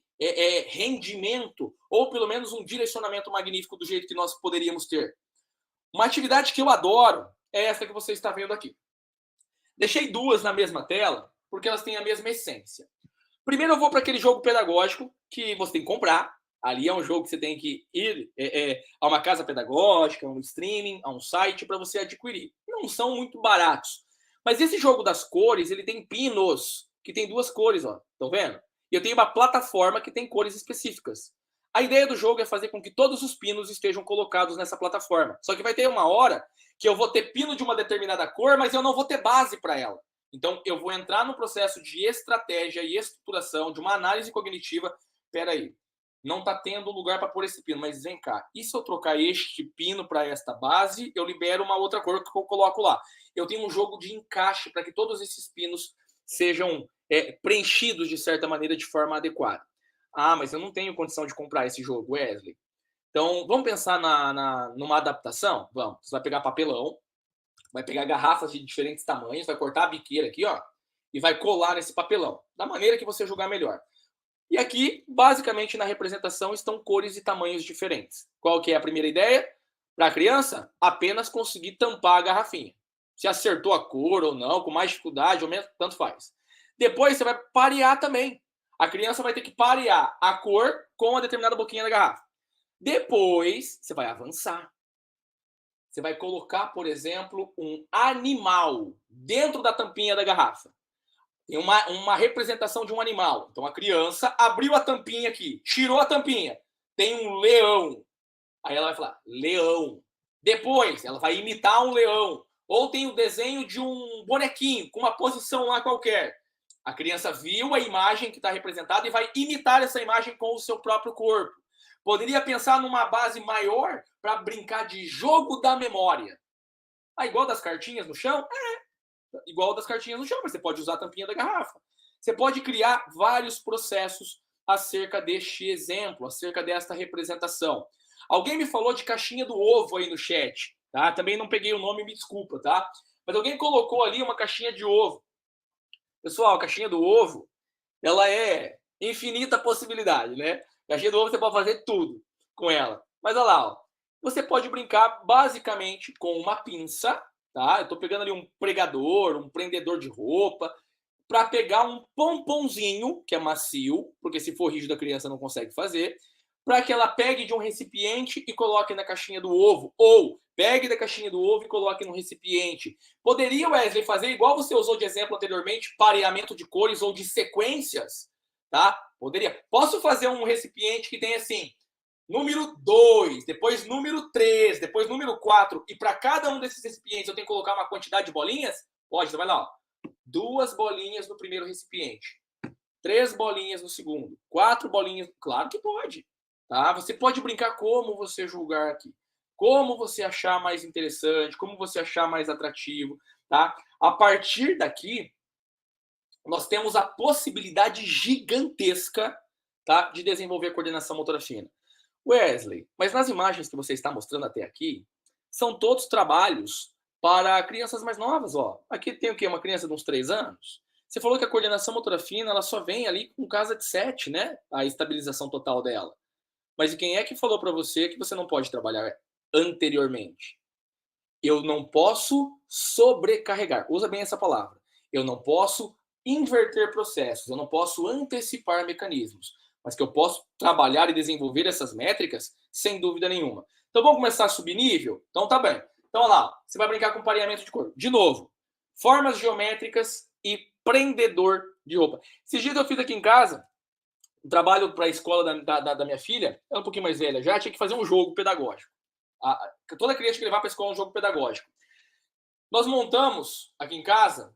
rendimento, ou pelo menos um direcionamento magnífico do jeito que nós poderíamos ter. Uma atividade que eu adoro é essa que você está vendo aqui. Deixei duas na mesma tela, porque elas têm a mesma essência. Primeiro eu vou para aquele jogo pedagógico que você tem que comprar. Ali é um jogo que você tem que ir a uma casa pedagógica, a um streaming, a um site para você adquirir. Não são muito baratos. Mas esse jogo das cores, ele tem pinos, que tem duas cores, ó. Estão vendo? E eu tenho uma plataforma que tem cores específicas. A ideia do jogo é fazer com que todos os pinos estejam colocados nessa plataforma. Só que vai ter uma hora que eu vou ter pino de uma determinada cor, mas eu não vou ter base para ela. Então, eu vou entrar no processo de estratégia e estruturação, de uma análise cognitiva. Peraí, não está tendo lugar para pôr esse pino, mas vem cá. E se eu trocar este pino para esta base, eu libero uma outra cor que eu coloco lá. Eu tenho um jogo de encaixe para que todos esses pinos sejam preenchidos de certa maneira de forma adequada. Ah, mas eu não tenho condição de comprar esse jogo, Wesley. Então, vamos pensar numa adaptação? Vamos. Você vai pegar papelão, vai pegar garrafas de diferentes tamanhos, vai cortar a biqueira aqui, ó, e vai colar nesse papelão, da maneira que você julgar melhor. E aqui, basicamente, na representação estão cores e tamanhos diferentes. Qual que é a primeira ideia? Para a criança, apenas conseguir tampar a garrafinha. Se acertou a cor ou não, com mais dificuldade ou menos, tanto faz. Depois você vai parear também. A criança vai ter que parear a cor com a determinada boquinha da garrafa. Depois, você vai avançar. Você vai colocar, por exemplo, um animal dentro da tampinha da garrafa. Tem uma representação de um animal. Então, a criança abriu a tampinha aqui, tirou a tampinha. Tem um leão. Aí ela vai falar, leão. Depois, ela vai imitar um leão. Ou tem o desenho de um bonequinho, com uma posição lá qualquer. A criança viu a imagem que está representada e vai imitar essa imagem com o seu próprio corpo. Poderia pensar numa base maior para brincar de jogo da memória. Ah, igual das cartinhas no chão? Igual das cartinhas no chão, mas você pode usar a tampinha da garrafa. Você pode criar vários processos acerca deste exemplo, acerca desta representação. Alguém me falou de caixinha do ovo aí no chat, tá? Também não peguei o nome, me desculpa, tá? Mas alguém colocou ali uma caixinha de ovo. Pessoal, a caixinha do ovo, ela é infinita possibilidade, né? A caixinha do ovo você pode fazer tudo com ela. Mas olha lá, ó. Você pode brincar basicamente com uma pinça, tá? Eu estou pegando ali um pregador, um prendedor de roupa, para pegar um pomponzinho, que é macio, porque se for rígido a criança não consegue fazer, para que ela pegue de um recipiente e coloque na caixinha do ovo. Ou pegue da caixinha do ovo e coloque no recipiente. Poderia, Wesley, fazer igual você usou de exemplo anteriormente, pareamento de cores ou de sequências? Tá? Poderia. Posso fazer um recipiente que tem assim, número 2, depois número 3, depois número 4, e para cada um desses recipientes eu tenho que colocar uma quantidade de bolinhas? Pode, então vai lá, ó. 2 bolinhas no primeiro recipiente, 3 bolinhas no segundo, 4 bolinhas, claro que pode. Tá? Você pode brincar como você julgar aqui, como você achar mais interessante, como você achar mais atrativo. Tá? A partir daqui, nós temos a possibilidade gigantesca, tá, de desenvolver a coordenação motora fina. Wesley, mas nas imagens que você está mostrando até aqui, são todos trabalhos para crianças mais novas. Ó. Aqui tem o quê? Uma criança de uns 3 anos? Você falou que a coordenação motora fina ela só vem ali com casa de 7, né? A estabilização total dela. Mas e quem é que falou para você que você não pode trabalhar anteriormente? Eu não posso sobrecarregar. Usa bem essa palavra. Eu não posso inverter processos. Eu não posso antecipar mecanismos. Mas que eu posso trabalhar e desenvolver essas métricas, sem dúvida nenhuma. Então, vamos começar a subir nível? Então, tá bem. Então, olha lá. Você vai brincar com pareamento de cor. De novo, formas geométricas e prendedor de roupa. Esses dias eu fiz aqui em casa um trabalho para a escola da minha filha, ela é um pouquinho mais velha já, tinha que fazer um jogo pedagógico. Toda criança tinha que levar para a escola um jogo pedagógico. Nós montamos aqui em casa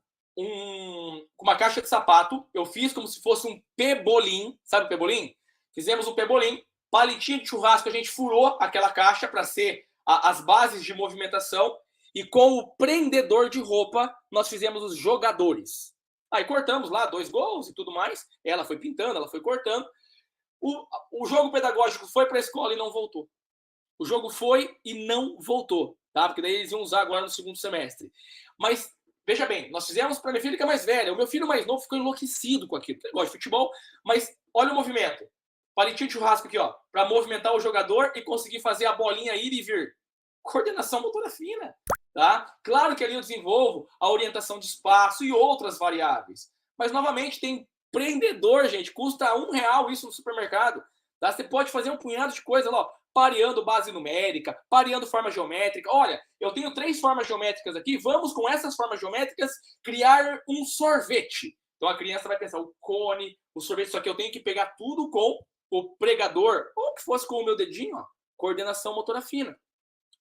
uma caixa de sapato. Eu fiz como se fosse um pebolim. Sabe o pebolim? Fizemos um pebolim. Palitinho de churrasco, a gente furou aquela caixa para ser as bases de movimentação. E com o prendedor de roupa, nós fizemos os jogadores. Aí cortamos lá 2 gols e tudo mais. Ela foi pintando, ela foi cortando. O jogo pedagógico foi para a escola e não voltou. O jogo foi e não voltou, tá? Porque daí eles iam usar agora no segundo semestre. Mas, veja bem, nós fizemos para minha filha que é mais velha. O meu filho mais novo ficou enlouquecido com aquilo. Ele gosta de futebol, mas olha o movimento. Palitinho de churrasco aqui, ó, para movimentar o jogador e conseguir fazer a bolinha ir e vir. Coordenação motora fina, tá? Claro que ali eu desenvolvo a orientação de espaço e outras variáveis. Mas, novamente, tem prendedor, gente. Custa R$1 isso no supermercado. Tá? Você pode fazer um punhado de coisa lá, ó. Pareando base numérica, pareando forma geométrica. Olha, eu tenho 3 formas geométricas aqui, vamos com essas formas geométricas criar um sorvete. Então a criança vai pensar, o cone, o sorvete, só que eu tenho que pegar tudo com o pregador, ou que fosse com o meu dedinho, ó, coordenação motora fina.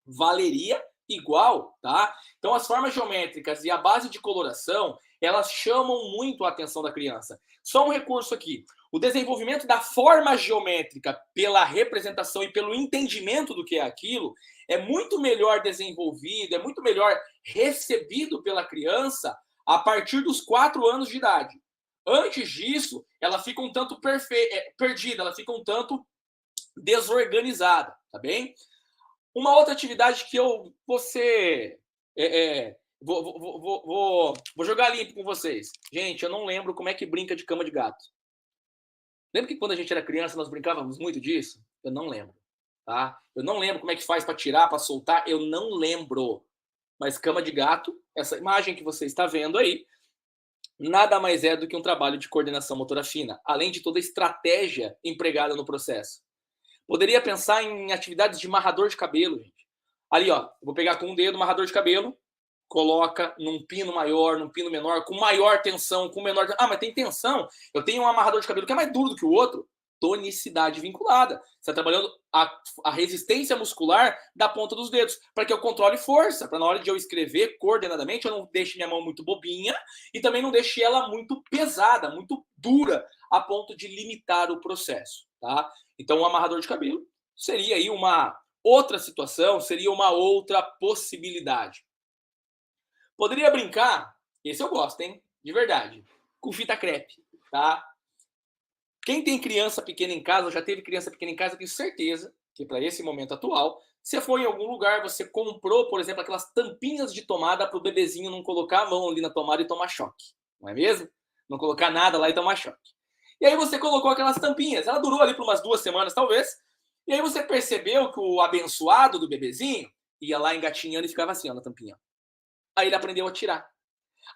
Valeria igual, tá? Então as formas geométricas e a base de coloração, elas chamam muito a atenção da criança. Só um recurso aqui. O desenvolvimento da forma geométrica pela representação e pelo entendimento do que é aquilo é muito melhor desenvolvido, é muito melhor recebido pela criança a partir dos 4 anos de idade. Antes disso, ela fica um tanto perdida, ela fica um tanto desorganizada, tá bem? Uma outra atividade que eu vou jogar limpo com vocês. Gente, eu não lembro como é que brinca de cama de gato. Lembra que quando a gente era criança nós brincávamos muito disso? Eu não lembro, tá? Eu não lembro como é que faz para tirar, para soltar, eu não lembro. Mas cama de gato, essa imagem que você está vendo aí, nada mais é do que um trabalho de coordenação motora fina, além de toda a estratégia empregada no processo. Poderia pensar em atividades de amarrador de cabelo, gente. Ali, ó, vou pegar com um dedo, amarrador de cabelo, coloca num pino maior, num pino menor, com maior tensão, com menor... Ah, mas tem tensão? Eu tenho um amarrador de cabelo que é mais duro do que o outro. Tonicidade vinculada. Você está trabalhando a resistência muscular da ponta dos dedos, para que eu controle força, para na hora de eu escrever coordenadamente, eu não deixe minha mão muito bobinha e também não deixe ela muito pesada, muito dura, a ponto de limitar o processo, tá? Então, o amarrador de cabelo seria aí uma outra situação, seria uma outra possibilidade. Poderia brincar, esse eu gosto, hein? De verdade, com fita crepe, tá? Quem tem criança pequena em casa, já teve criança pequena em casa, tenho certeza que para esse momento atual, você foi em algum lugar, você comprou, por exemplo, aquelas tampinhas de tomada para o bebezinho não colocar a mão ali na tomada e tomar choque, não é mesmo? Não colocar nada lá e tomar choque. E aí você colocou aquelas tampinhas, ela durou ali por umas 2 semanas talvez, e aí você percebeu que o abençoado do bebezinho ia lá engatinhando e ficava assim, ó, na tampinha. Aí ele aprendeu a tirar.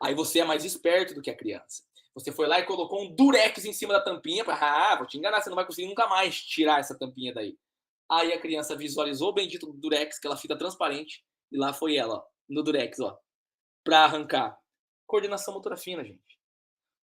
Aí você é mais esperto do que a criança. Você foi lá e colocou um durex em cima da tampinha para, vou te enganar, você não vai conseguir nunca mais tirar essa tampinha daí. Aí a criança visualizou o bendito do durex, aquela fita transparente, e lá foi ela, ó, no durex, ó, para arrancar. Coordenação motora fina, gente.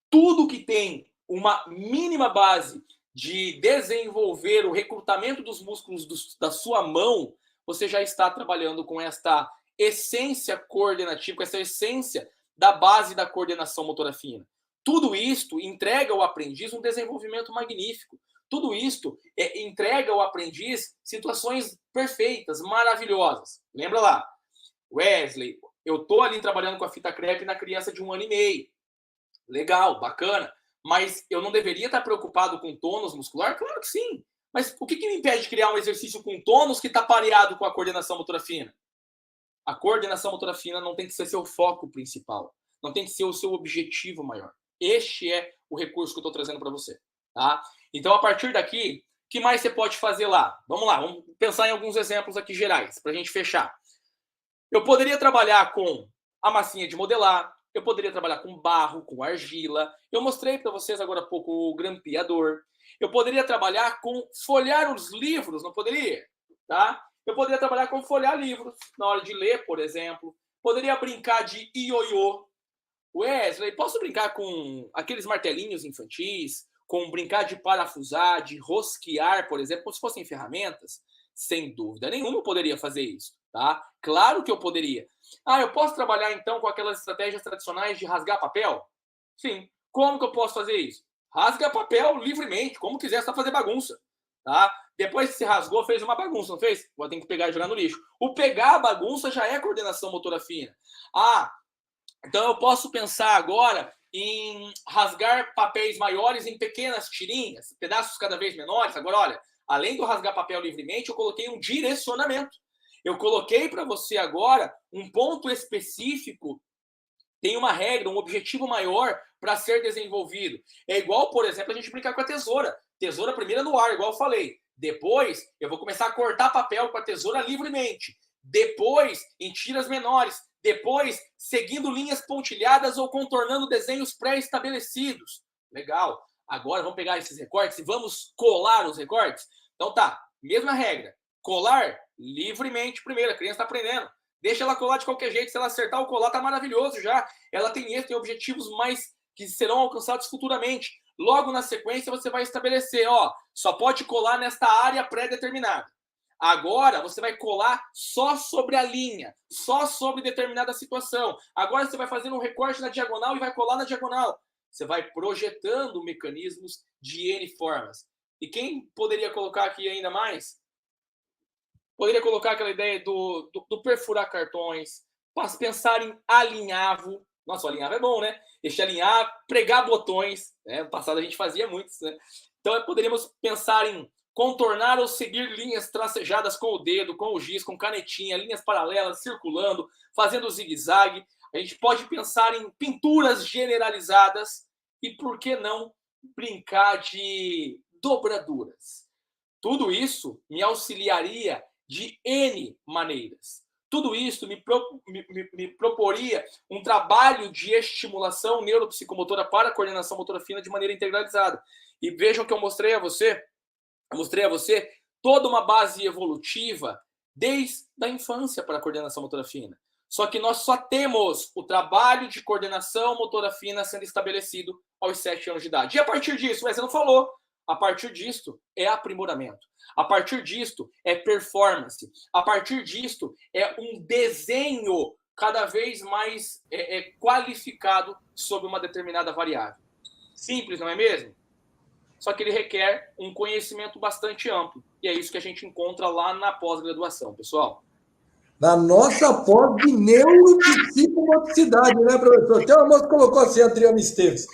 Tudo que tem uma mínima base de desenvolver o recrutamento dos músculos da sua mão, você já está trabalhando com esta essência coordenativa, com essa essência da base da coordenação motora fina. Tudo isto entrega ao aprendiz um desenvolvimento magnífico. Tudo isto entrega ao aprendiz situações perfeitas, maravilhosas. Lembra lá, Wesley, eu estou ali trabalhando com a fita crepe na criança de 1 ano e meio. Legal, bacana. Mas eu não deveria estar preocupado com tônus muscular? Claro que sim. Mas o que me impede de criar um exercício com tônus que está pareado com a coordenação motora fina? A coordenação motora fina não tem que ser seu foco principal. Não tem que ser o seu objetivo maior. Este é o recurso que eu estou trazendo para você. Tá? Então, a partir daqui, o que mais você pode fazer lá? Vamos lá, vamos pensar em alguns exemplos aqui gerais, para a gente fechar. Eu poderia trabalhar com a massinha de modelar, eu poderia trabalhar com barro, com argila. Eu mostrei para vocês agora há pouco o grampeador. Eu poderia trabalhar com folhear os livros, não poderia? Tá? Eu poderia trabalhar com folhear livros na hora de ler, por exemplo. Poderia brincar de ioiô. Wesley, posso brincar com aqueles martelinhos infantis? Com brincar de parafusar, de rosquear, por exemplo, como se fossem ferramentas? Sem dúvida nenhuma eu poderia fazer isso, tá? Claro que eu poderia. Eu posso trabalhar então com aquelas estratégias tradicionais de rasgar papel? Sim. Como que eu posso fazer isso? Rasga papel livremente, como quiser, só fazer bagunça, tá? Depois que você rasgou, fez uma bagunça, não fez? Vou ter que pegar e jogar no lixo. O pegar a bagunça já é coordenação motora fina. Então eu posso pensar agora em rasgar papéis maiores em pequenas tirinhas, pedaços cada vez menores. Agora, olha, além do rasgar papel livremente, eu coloquei um direcionamento. Eu coloquei para você agora um ponto específico, tem uma regra, um objetivo maior para ser desenvolvido. É igual, por exemplo, a gente brincar com a tesoura. Tesoura primeiro no ar, igual eu falei. Depois, eu vou começar a cortar papel com a tesoura livremente. Depois, em tiras menores. Depois, seguindo linhas pontilhadas ou contornando desenhos pré-estabelecidos. Legal. Agora, vamos pegar esses recortes e vamos colar os recortes? Então tá, mesma regra. Colar livremente primeiro, a criança está aprendendo. Deixa ela colar de qualquer jeito, se ela acertar o colar, tá maravilhoso já. Ela tem objetivos mais que serão alcançados futuramente. Logo na sequência, você vai estabelecer, só pode colar nesta área pré-determinada. Agora, você vai colar só sobre a linha, só sobre determinada situação. Agora, você vai fazer um recorte na diagonal e vai colar na diagonal. Você vai projetando mecanismos de N formas. E quem poderia colocar aqui ainda mais? Poderia colocar aquela ideia do perfurar cartões, pensar em alinhavo. Nossa, o alinhava é bom, né? Deixa alinhar, pregar botões. Né? No passado a gente fazia muito, né? Então poderíamos pensar em contornar ou seguir linhas tracejadas com o dedo, com o giz, com canetinha, linhas paralelas, circulando, fazendo zigue-zague. A gente pode pensar em pinturas generalizadas e, por que não, brincar de dobraduras. Tudo isso me auxiliaria de N maneiras. Tudo isso me proporia um trabalho de estimulação neuropsicomotora para a coordenação motora fina de maneira integralizada. E vejam que eu mostrei a você toda uma base evolutiva desde a infância para a coordenação motora fina. Só que nós só temos o trabalho de coordenação motora fina sendo estabelecido aos 7 anos de idade. E a partir disso, mas você não falou, a partir disto é aprimoramento. A partir disto é performance. A partir disto é um desenho cada vez mais qualificado sobre uma determinada variável. Simples, não é mesmo? Só que ele requer um conhecimento bastante amplo. E é isso que a gente encontra lá na pós-graduação, pessoal. Na nossa pós de neuropsicomotricidade, né, professor? Até uma moça colocou assim, Adriano Esteves.